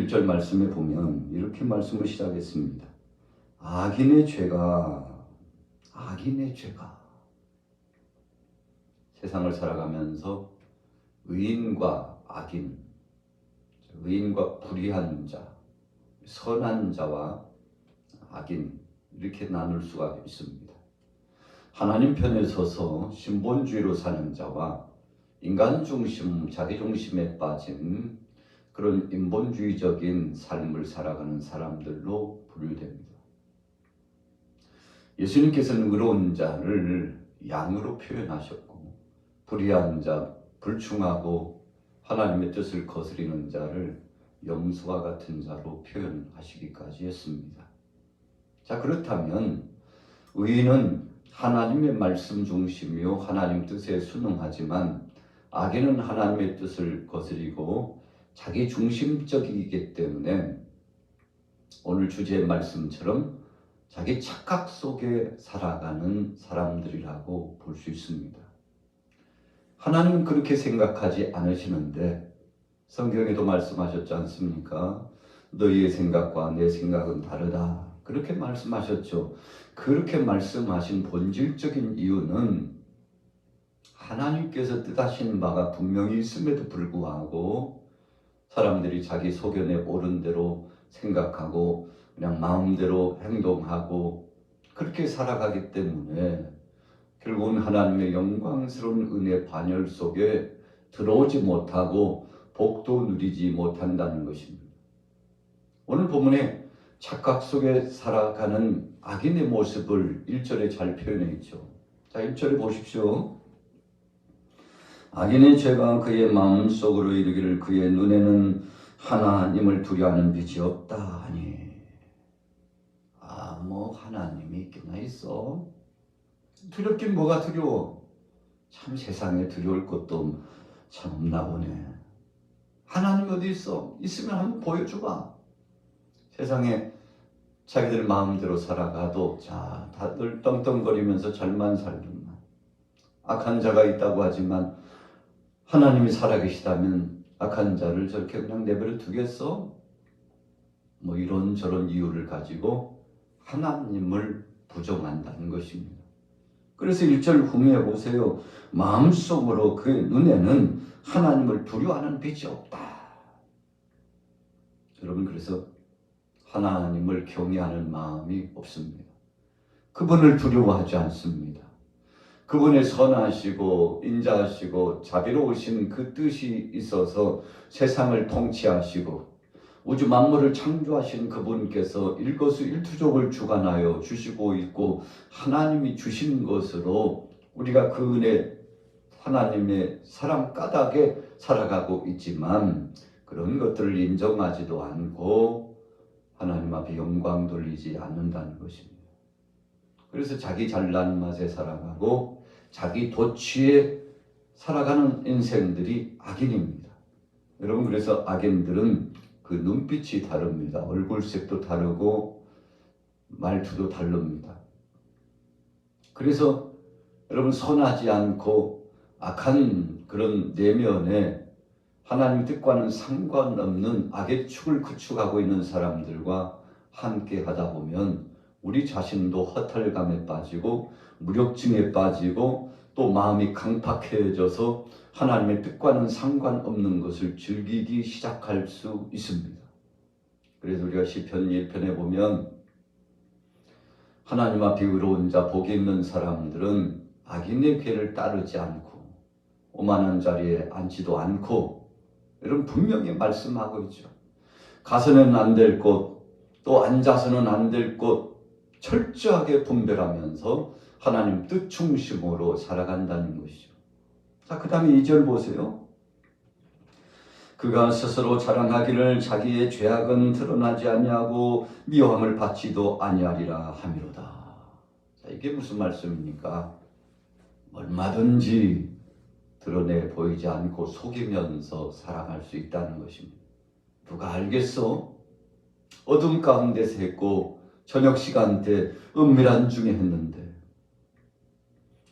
1절 말씀에 보면 이렇게 말씀을 시작했습니다. 악인의 죄가 세상을 살아가면서 의인과 악인, 의인과 불의한 자, 선한 자와 악인 이렇게 나눌 수가 있습니다. 하나님 편에 서서 신본주의로 사는 자와 인간 중심, 자기 중심에 빠진 그런 인본주의적인 삶을 살아가는 사람들로 분류됩니다. 예수님께서는 의로운 자를 양으로 표현하셨고 불의한 자, 불충하고 하나님의 뜻을 거스리는 자를 염소와 같은 자로 표현하시기까지 했습니다. 자, 그렇다면 의인은 하나님의 말씀 중심이요 하나님 뜻에 순응하지만 악인은 하나님의 뜻을 거스리고 자기 중심적이기 때문에 오늘 주제의 말씀처럼 자기 착각 속에 살아가는 사람들이라고 볼 수 있습니다. 하나님은 그렇게 생각하지 않으시는데 성경에도 말씀하셨지 않습니까? 너희의 생각과 내 생각은 다르다. 그렇게 말씀하셨죠. 그렇게 말씀하신 본질적인 이유는 하나님께서 뜻하신 바가 분명히 있음에도 불구하고 사람들이 자기 소견에 옳은 대로 생각하고 그냥 마음대로 행동하고 그렇게 살아가기 때문에 결국은 하나님의 영광스러운 은혜 반열 속에 들어오지 못하고 복도 누리지 못한다는 것입니다. 오늘 본문에 착각 속에 살아가는 악인의 모습을 1절에 잘 표현해 있죠. 자, 1절에 보십시오. 악인의 죄가 그의 마음속으로 이르기를 그의 눈에는 하나님을 두려워하는 빛이 없다 하니. 뭐 하나님이 있겠나 있어? 두렵긴 뭐가 두려워? 참 세상에 두려울 것도 참 없나 보네. 하나님 어디 있어? 있으면 한번 보여줘봐. 세상에 자기들 마음대로 살아가도 자 다들 떵떵거리면서 잘만 살더만. 악한 자가 있다고 하지만 하나님이 살아계시다면 악한 자를 저렇게 그냥 내버려 두겠어? 뭐 이런저런 이유를 가지고 하나님을 부정한다는 것입니다. 그래서 1절 후미에 보세요. 마음속으로 그의 눈에는 하나님을 두려워하는 빛이 없다. 여러분, 그래서 하나님을 경외하는 마음이 없습니다. 그분을 두려워하지 않습니다. 그분의 선하시고 인자하시고 자비로우신 그 뜻이 있어서 세상을 통치하시고 우주 만물을 창조하신 그분께서 일거수일투족을 주관하여 주시고 있고 하나님이 주신 것으로 우리가 그 은혜 하나님의 사랑 까닭에 살아가고 있지만 그런 것들을 인정하지도 않고 하나님 앞에 영광 돌리지 않는다는 것입니다. 그래서 자기 잘난 맛에 살아가고 자기 도취에 살아가는 인생들이 악인입니다. 여러분, 그래서 악인들은 그 눈빛이 다릅니다. 얼굴색도 다르고 말투도 다릅니다. 그래서 여러분, 선하지 않고 악한 그런 내면에 하나님 뜻과는 상관없는 악의 축을 구축하고 있는 사람들과 함께 하다 보면 우리 자신도 허탈감에 빠지고 무력증에 빠지고 또 마음이 강팍해져서 하나님의 뜻과는 상관없는 것을 즐기기 시작할 수 있습니다. 그래서 우리가 시편 1편에 보면 하나님 앞에 의로운 자 복이 있는 사람들은 악인의 궤를 따르지 않고 오만한 자리에 앉지도 않고 이런 분명히 말씀하고 있죠. 가서는 안 될 곳, 또 앉아서는 안 될 곳 철저하게 분별하면서 하나님 뜻 중심으로 살아간다는 것이죠. 자, 그 다음에 2절 보세요. 그가 스스로 자랑하기를 자기의 죄악은 드러나지 아니하고 미워함을 받지도 아니하리라 하미로다. 자, 이게 무슨 말씀입니까? 얼마든지 드러내 보이지 않고 속이면서 살아갈 수 있다는 것입니다. 누가 알겠어? 어둠 가운데서 했고 저녁 시간대 은밀한 중에 했는데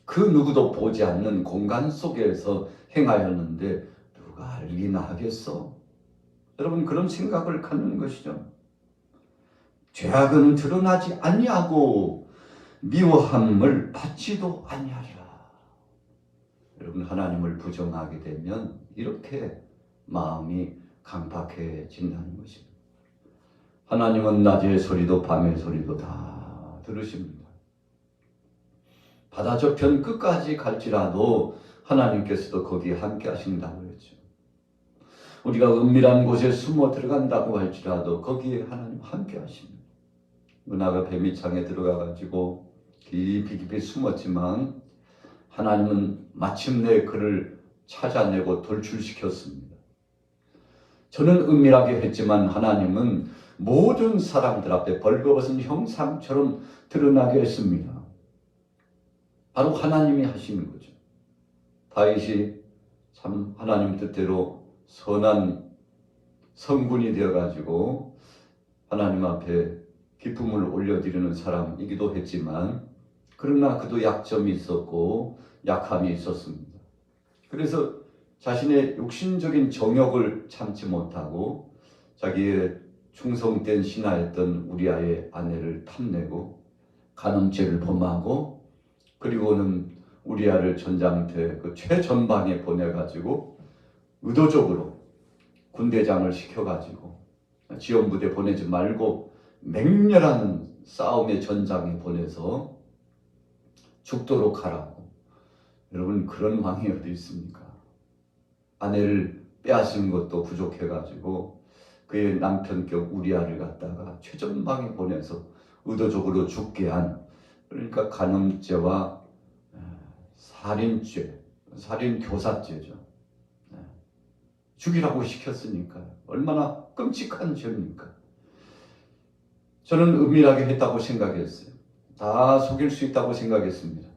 그 누구도 보지 않는 공간 속에서 행하였는데 누가 알기나 하겠어? 여러분 그런 생각을 갖는 것이죠. 죄악은 드러나지 아니하고 미워함을 받지도 아니하리라. 여러분 하나님을 부정하게 되면 이렇게 마음이 강팍해진다는 것입니다. 하나님은 낮의 소리도 밤의 소리도 다 들으십니다. 바다 저편 끝까지 갈지라도 하나님께서도 거기에 함께 하신다고 했죠. 우리가 은밀한 곳에 숨어 들어간다고 할지라도 거기에 하나님 함께 하십니다. 은하가 뱀이창에 들어가가지고 깊이 숨었지만 하나님은 마침내 그를 찾아내고 돌출시켰습니다. 저는 은밀하게 했지만 하나님은 모든 사람들 앞에 벌거벗은 형상처럼 드러나게 했습니다. 바로 하나님이 하시는 거죠. 다윗이 참 하나님 뜻대로 선한 성군이 되어가지고 하나님 앞에 기쁨을 올려드리는 사람이기도 했지만 그러나 그도 약점이 있었고 약함이 있었습니다. 그래서 자신의 육신적인 정욕을 참지 못하고 자기의 충성된 신하였던 우리아의 아내를 탐내고 간음죄를 범하고 그리고는 우리아를 전장터 그 최전방에 보내가지고 의도적으로 군대장을 시켜가지고 지원부대 보내지 말고 맹렬한 싸움의 전장에 보내서 죽도록 하라고. 여러분 그런 왕이 어디 있습니까? 아내를 빼앗은 것도 부족해가지고 그의 남편격 우리아를 갖다가 최전방에 보내서 의도적으로 죽게 한, 그러니까 간음죄와 살인죄, 살인교사죄죠. 죽이라고 시켰으니까 얼마나 끔찍한 죄입니까? 저는 은밀하게 했다고 생각했어요. 다 속일 수 있다고 생각했습니다.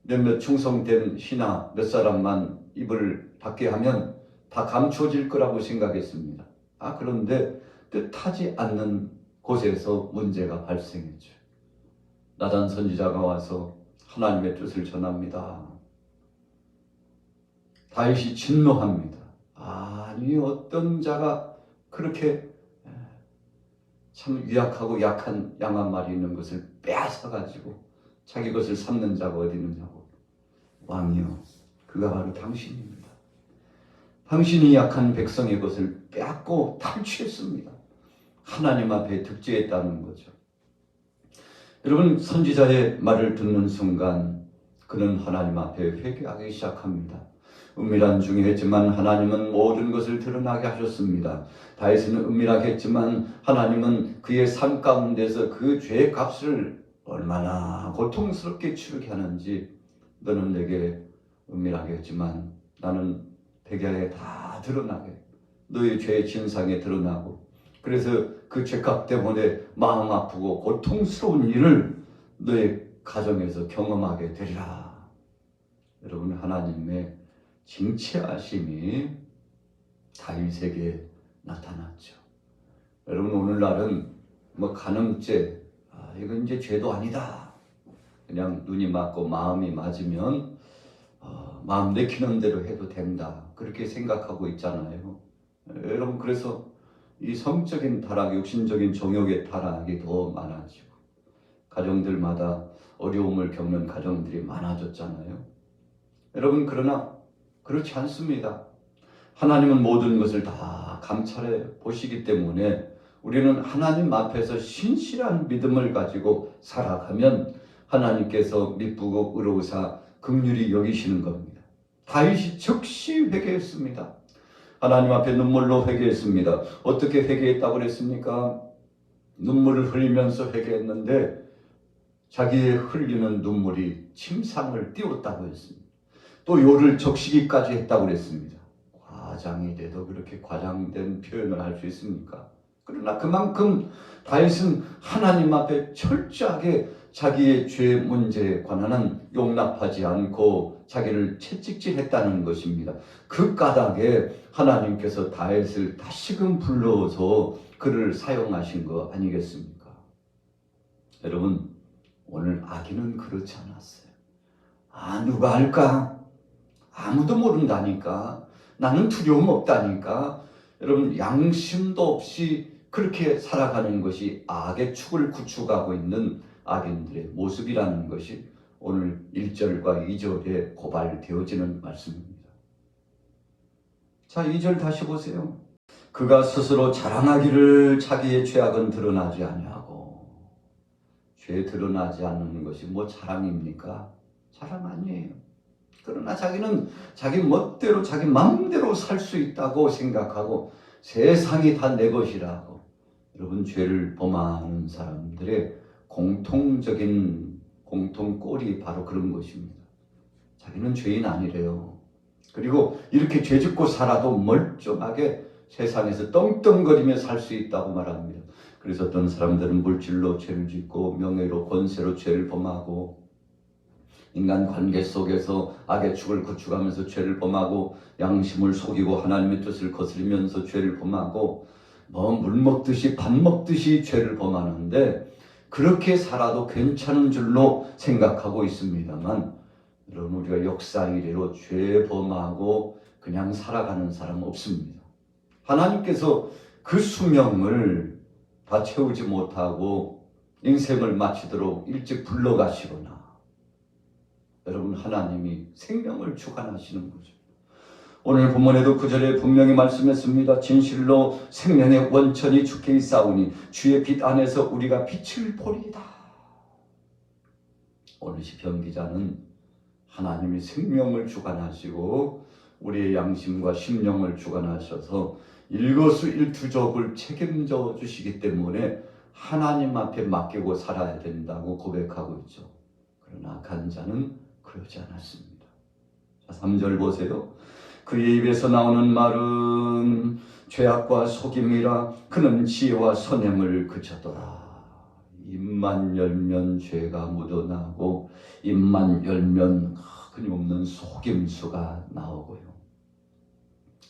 몇몇 충성된 신하 몇 사람만 입을 닫게 하면 다 감춰질 거라고 생각했습니다. 그런데 뜻하지 않는 곳에서 문제가 발생했죠. 나단 선지자가 와서 하나님의 뜻을 전합니다. 다윗이 진노합니다. 아니 어떤 자가 그렇게 참 유약하고 약한 양 한 마리 있는 것을 빼앗아가지고 자기 것을 삼는 자가 어디 있느냐고. 왕이요, 그가 바로 당신입니다. 당신이 약한 백성의 것을 빼앗고 탈취했습니다. 하나님 앞에 득죄했다는 거죠. 여러분 선지자의 말을 듣는 순간 그는 하나님 앞에 회개하기 시작합니다. 은밀한 중에 했지만 하나님은 모든 것을 드러나게 하셨습니다. 다윗은 은밀하게 했지만 하나님은 그의 삶 가운데서 그 죄의 값을 얼마나 고통스럽게 치르게 하는지, 너는 내게 은밀하게 했지만 나는 백야에 다 드러나게, 너의 죄의 진상에 드러나고, 그래서 그 죄값 때문에 마음 아프고 고통스러운 일을 너의 가정에서 경험하게 되리라. 여러분 하나님의 징체하심이 다윗에게 나타났죠. 여러분 오늘날은 간음죄, 이건 이제 죄도 아니다. 그냥 눈이 맞고 마음이 맞으면 마음 내키는 대로 해도 된다. 그렇게 생각하고 있잖아요. 여러분 그래서 이 성적인 타락, 육신적인 정욕의 타락이 더 많아지고 가정들마다 어려움을 겪는 가정들이 많아졌잖아요. 여러분 그러나 그렇지 않습니다. 하나님은 모든 것을 다 감찰해 보시기 때문에 우리는 하나님 앞에서 신실한 믿음을 가지고 살아가면 하나님께서 미쁘고 의로우사 긍휼히 여기시는 겁니다. 다윗이 즉시 회개했습니다. 하나님 앞에 눈물로 회개했습니다. 어떻게 회개했다고 그랬습니까? 눈물을 흘리면서 회개했는데 자기의 흘리는 눈물이 침상을 띄웠다고 했습니다. 또 요를 적시기까지 했다고 그랬습니다. 과장이 돼도 그렇게 과장된 표현을 할 수 있습니까? 그러나 그만큼 다윗은 하나님 앞에 철저하게 자기의 죄 문제에 관한은 용납하지 않고 자기를 채찍질했다는 것입니다. 그 까닭에 하나님께서 다윗을 다시금 불러서 그를 사용하신 거 아니겠습니까? 여러분 오늘 아기는 그렇지 않았어요. 누가 할까? 아무도 모른다니까. 나는 두려움 없다니까. 여러분 양심도 없이 그렇게 살아가는 것이 악의 축을 구축하고 있는 악인들의 모습이라는 것이 오늘 1절과 2절에 고발되어지는 말씀입니다. 자, 2절 다시 보세요. 그가 스스로 자랑하기를 자기의 죄악은 드러나지 아니하고. 죄 드러나지 않는 것이 뭐 자랑입니까? 자랑 아니에요. 그러나 자기는 자기 멋대로 자기 마음대로 살 수 있다고 생각하고 세상이 다 내 것이라고. 여러분, 죄를 범하는 사람들의 공통적인 공통꼴이 바로 그런 것입니다. 자기는 죄인 아니래요. 그리고 이렇게 죄 짓고 살아도 멀쩡하게 세상에서 떵떵거리며 살 수 있다고 말합니다. 그래서 어떤 사람들은 물질로 죄를 짓고 명예로 권세로 죄를 범하고 인간 관계 속에서 악의 축을 구축하면서 죄를 범하고 양심을 속이고 하나님의 뜻을 거스리면서 죄를 범하고 뭐 물 먹듯이 밥 먹듯이 죄를 범하는데 그렇게 살아도 괜찮은 줄로 생각하고 있습니다만 여러분, 우리가 역사 이래로 죄 범하고 그냥 살아가는 사람 없습니다. 하나님께서 그 수명을 다 채우지 못하고 인생을 마치도록 일찍 불러가시거나 여러분, 하나님이 생명을 주관하시는 거죠. 오늘 본문에도 9절에 분명히 말씀했습니다. 진실로 생명의 원천이 주께 있사오니 주의 빛 안에서 우리가 빛을 보리이다. 오늘 시편 기자는 하나님이 생명을 주관하시고 우리의 양심과 심령을 주관하셔서 일거수일투족을 책임져 주시기 때문에 하나님 앞에 맡기고 살아야 된다고 고백하고 있죠. 그러나 악한 자는 그러지 않았습니다. 자, 3절 보세요. 그의 입에서 나오는 말은 죄악과 속임이라 그는 지혜와 선행을 그쳤더라. 입만 열면 죄가 묻어나고 입만 열면 끊임없는 속임수가 나오고요.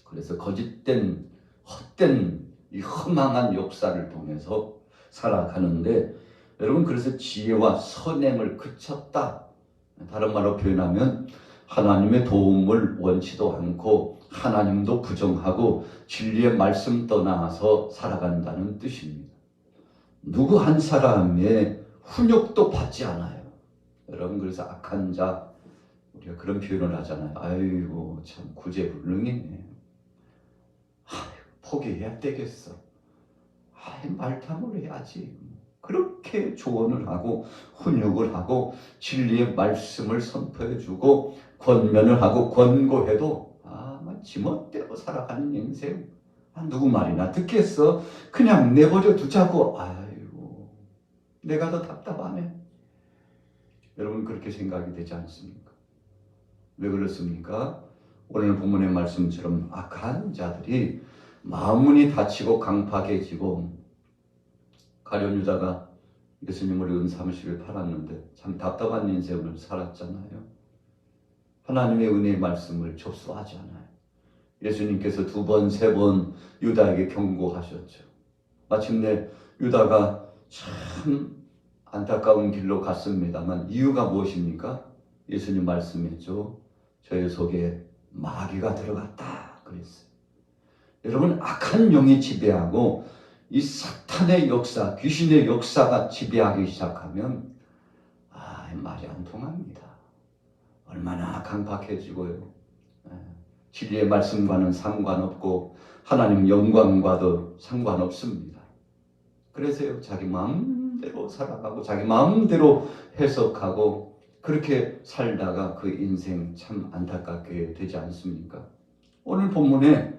그래서 거짓된 헛된 이 허망한 역사를 통해서 살아가는데 여러분, 그래서 지혜와 선행을 그쳤다. 다른 말로 표현하면 하나님의 도움을 원치도 않고 하나님도 부정하고 진리의 말씀 떠나서 살아간다는 뜻입니다. 누구 한 사람의 훈육도 받지 않아요. 여러분, 그래서 악한 자, 우리가 그런 표현을 하잖아요. 아이고 참 구제불능이네. 포기해야 되겠어. 말탐을 해야지. 그렇게 조언을 하고 훈육을 하고 진리의 말씀을 선포해주고 권면을 하고 권고해도 지멋대로 살아가는 인생 누구 말이나 듣겠어? 그냥 내버려 두자고. 아이고 내가 더 답답하네. 여러분, 그렇게 생각이 되지 않습니까? 왜 그렇습니까? 오늘 본문의 말씀처럼 악한 자들이 마음문이 닫히고 강팍해지고 가룟 유다가 예수님을 은 30을 팔았는데 참 답답한 인생을 살았잖아요. 하나님의 은혜의 말씀을 접수하지 않아요. 예수님께서 2번, 3번 유다에게 경고하셨죠. 마침내 유다가 참 안타까운 길로 갔습니다만 이유가 무엇입니까? 예수님 말씀했죠. 저의 속에 마귀가 들어갔다 그랬어요. 여러분, 악한 영이 지배하고 이 사탄의 역사, 귀신의 역사가 지배하기 시작하면 말이 안 통합니다. 얼마나 강팍해지고요. 진리의 말씀과는 상관없고 하나님 영광과도 상관없습니다. 그래서요, 자기 마음대로 살아가고 자기 마음대로 해석하고 그렇게 살다가 그 인생 참 안타깝게 되지 않습니까? 오늘 본문에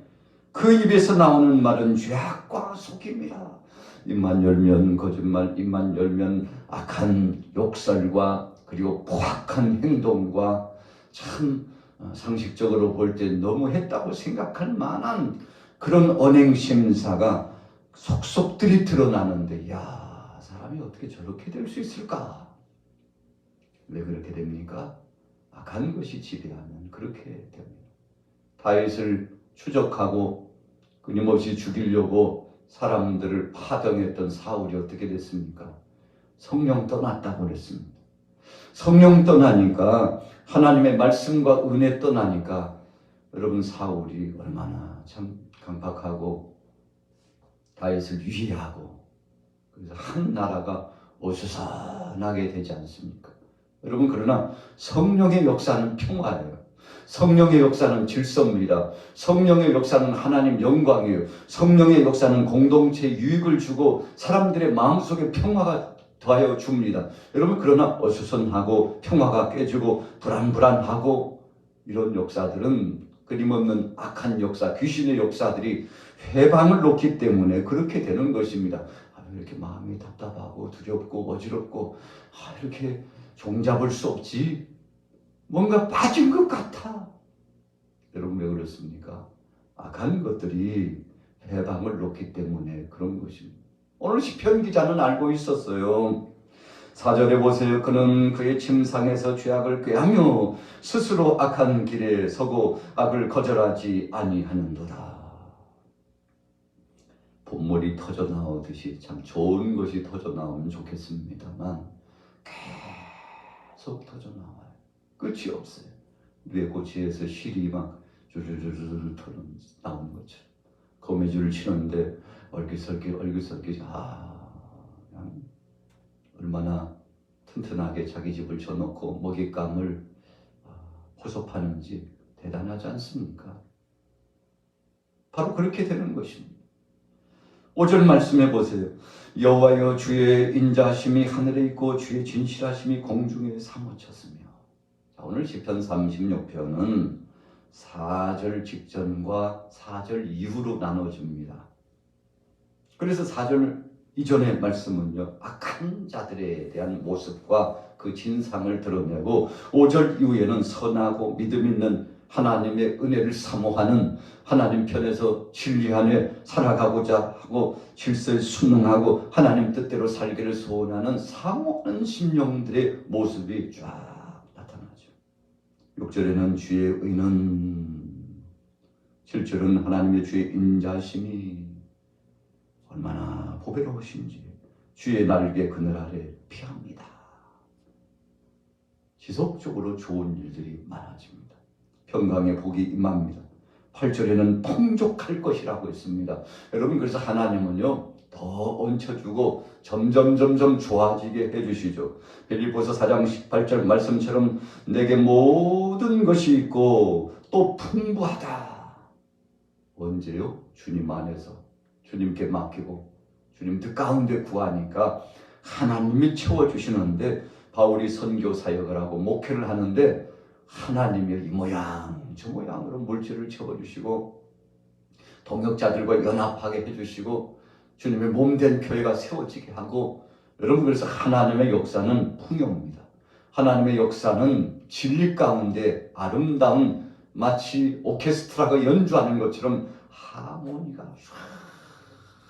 그 입에서 나오는 말은 죄악과 속임이라. 입만 열면 거짓말, 입만 열면 악한 욕설과 그리고 포악한 행동과 참 상식적으로 볼 때 너무 했다고 생각할 만한 그런 언행심사가 속속들이 드러나는데 사람이 어떻게 저렇게 될 수 있을까? 왜 그렇게 됩니까? 악한 것이 지배하면 그렇게 됩니다. 다윗을 추적하고 끊임없이 죽이려고 사람들을 파병했던 사울이 어떻게 됐습니까? 성령 떠났다고 그랬습니다. 성령 떠나니까 하나님의 말씀과 은혜 떠나니까 여러분 사울이 얼마나 참 강팍하고 다윗을 위하고 그래서 한 나라가 어수선하게 되지 않습니까? 여러분 그러나 성령의 역사는 평화예요. 성령의 역사는 질서입니다. 성령의 역사는 하나님 영광이에요. 성령의 역사는 공동체 유익을 주고 사람들의 마음속에 평화가 더하여 줍니다. 여러분 그러나 어수선하고 평화가 깨지고 불안하고 이런 역사들은 끊임없는 악한 역사, 귀신의 역사들이 회방을 놓기 때문에 그렇게 되는 것입니다. 왜 이렇게 마음이 답답하고 두렵고 어지럽고 이렇게 종잡을 수 없지? 뭔가 빠진 것 같아. 여러분 왜 그렇습니까? 악한 것들이 회방을 놓기 때문에 그런 것입니다. 오늘 시편 기자는 알고 있었어요. 4절에 보세요. 그는 그의 침상에서 죄악을 꾀하며 스스로 악한 길에 서고 악을 거절하지 아니하는도다. 본물이 터져 나오듯이 참 좋은 것이 터져 나오면 좋겠습니다만 계속 터져 나와요. 끝이 없어요. 뇌고치에서 실이 막 주르르르 터져 나오는 것처럼 거미줄을 치는데 얼기설기 그냥 얼마나 튼튼하게 자기 집을 져놓고 먹잇감을 포섭하는지 대단하지 않습니까? 바로 그렇게 되는 것입니다. 5절 말씀해 보세요. 여호와여 주의 인자하심이 하늘에 있고 주의 진실하심이 공중에 사무쳤으며. 오늘 시편 36편은 4절 직전과 4절 이후로 나눠집니다. 그래서 4절 이전의 말씀은요, 악한 자들에 대한 모습과 그 진상을 드러내고 5절 이후에는 선하고 믿음 있는 하나님의 은혜를 사모하는 하나님 편에서 진리 안에 살아가고자 하고 질서에 순응하고 하나님 뜻대로 살기를 소원하는 사모하는 심령들의 모습이 쫙 나타나죠. 6절에는 주의 의는, 7절은 하나님의 주의 인자심이 얼마나 보배로우신지 주의 날개 그늘 아래 피합니다. 지속적으로 좋은 일들이 많아집니다. 평강의 복이 임합니다. 8절에는 풍족할 것이라고 했습니다. 여러분 그래서 하나님은요 더 얹혀주고 점점 좋아지게 해주시죠. 빌립보서 4장 18절 말씀처럼 내게 모든 것이 있고 또 풍부하다. 언제요? 주님 안에서 주님께 맡기고 주님 뜻 가운데 구하니까 하나님이 채워주시는데 바울이 선교 사역을 하고 목회를 하는데 하나님이 이 모양 저 모양으로 물질을 채워주시고 동역자들과 연합하게 해주시고 주님의 몸된 교회가 세워지게 하고 여러분 그래서 하나님의 역사는 풍요입니다. 하나님의 역사는 진리 가운데 아름다운 마치 오케스트라가 연주하는 것처럼 하모니가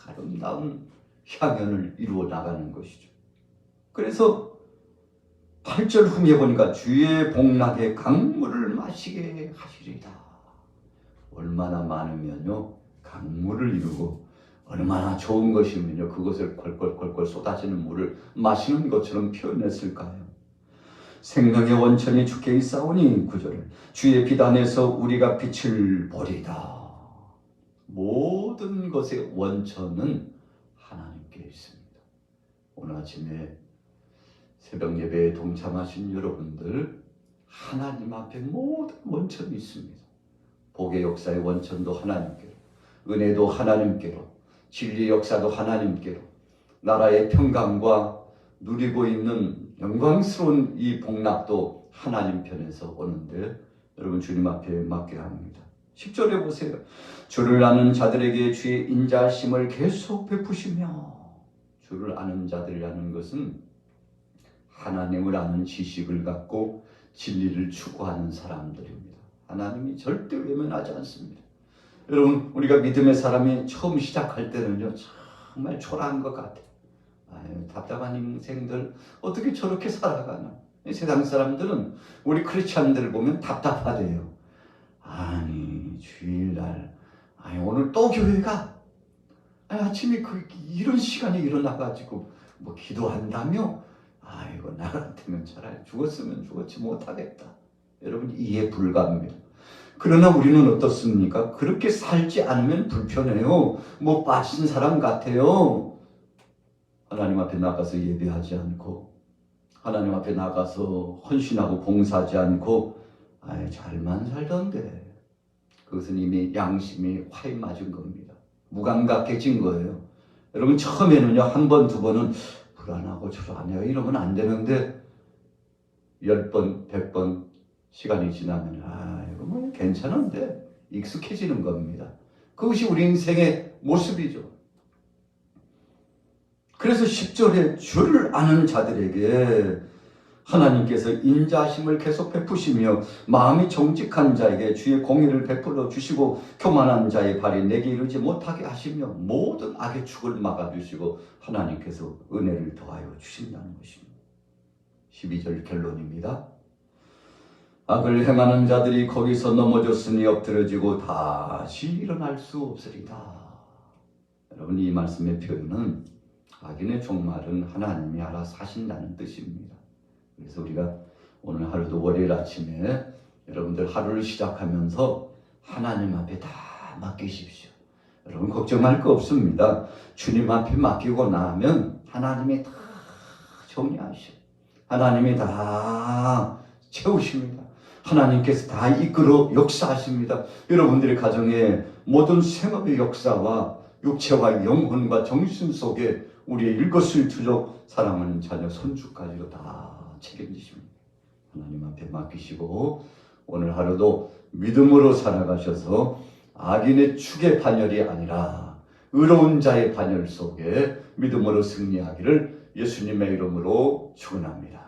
아름다운 향연을 이루어 나가는 것이죠. 그래서 8절 후에 보니까 주의 복락의 강물을 마시게 하시리다. 얼마나 많으면요 강물을 이루고 얼마나 좋은 것이면요 그것을 콸콸 쏟아지는 물을 마시는 것처럼 표현했을까요? 생명의 원천이 주께 있사오니 9절을 주의 빛 안에서 우리가 빛을 보리다. 모든 것의 원천은 하나님께 있습니다. 오늘 아침에 새벽 예배에 동참하신 여러분들 하나님 앞에 모든 원천이 있습니다. 복의 역사의 원천도 하나님께로, 은혜도 하나님께로, 진리의 역사도 하나님께로, 나라의 평강과 누리고 있는 영광스러운 이 복락도 하나님 편에서 오는데 여러분 주님 앞에 맡겨야 합니다. 10절에 보세요. 주를 아는 자들에게 주의 인자하심을 계속 베푸시며. 주를 아는 자들이라는 것은 하나님을 아는 지식을 갖고 진리를 추구하는 사람들입니다. 하나님이 절대 외면하지 않습니다. 여러분 우리가 믿음의 사람이 처음 시작할 때는요 정말 초라한 것 같아요. 답답한 인생들 어떻게 저렇게 살아가나. 세상 사람들은 우리 크리스찬들을 보면 답답하대요. 아니 주일날 오늘 또 교회가 아침에 이런 시간에 일어나가지고 뭐 기도한다며. 이거 나 같으면 차라리 죽었으면 죽었지 못하겠다. 여러분 이해 불가합니다. 그러나 우리는 어떻습니까? 그렇게 살지 않으면 불편해요. 뭐 빠진 사람 같아요. 하나님 앞에 나가서 예배하지 않고 하나님 앞에 나가서 헌신하고 봉사하지 않고 잘만 살던데 그것은 이미 양심이 화에 맞은 겁니다. 무감각해진 거예요. 여러분 처음에는요 한 번, 두 번은 불안하고 불안해요. 이러면 안 되는데 10번, 100번 시간이 지나면 이거 뭐 괜찮은데 익숙해지는 겁니다. 그것이 우리 인생의 모습이죠. 그래서 10절에 주를 아는 자들에게 하나님께서 인자하심을 계속 베푸시며 마음이 정직한 자에게 주의 공의를 베풀어 주시고 교만한 자의 발이 내게 이르지 못하게 하시며 모든 악의 축을 막아주시고 하나님께서 은혜를 더하여 주신다는 것입니다. 12절 결론입니다. 악을 행하는 자들이 거기서 넘어졌으니 엎드러지고 다시 일어날 수 없으리다. 여러분 이 말씀의 표현은 악인의 종말은 하나님이 알아서 하신다는 뜻입니다. 그래서 우리가 오늘 하루도 월요일 아침에 여러분들 하루를 시작하면서 하나님 앞에 다 맡기십시오. 여러분 걱정할 거 없습니다. 주님 앞에 맡기고 나면 하나님이 다 정리하셔. 하나님이 다 채우십니다. 하나님께서 다 이끌어 역사하십니다. 여러분들의 가정의 모든 생업의 역사와 육체와 영혼과 정신 속에 우리의 일거수일투족 사랑하는 자녀 손주까지도 다 책임지십니다. 하나님 앞에 맡기시고 오늘 하루도 믿음으로 살아가셔서 악인의 축의 반열이 아니라 의로운 자의 반열 속에 믿음으로 승리하기를 예수님의 이름으로 축원합니다.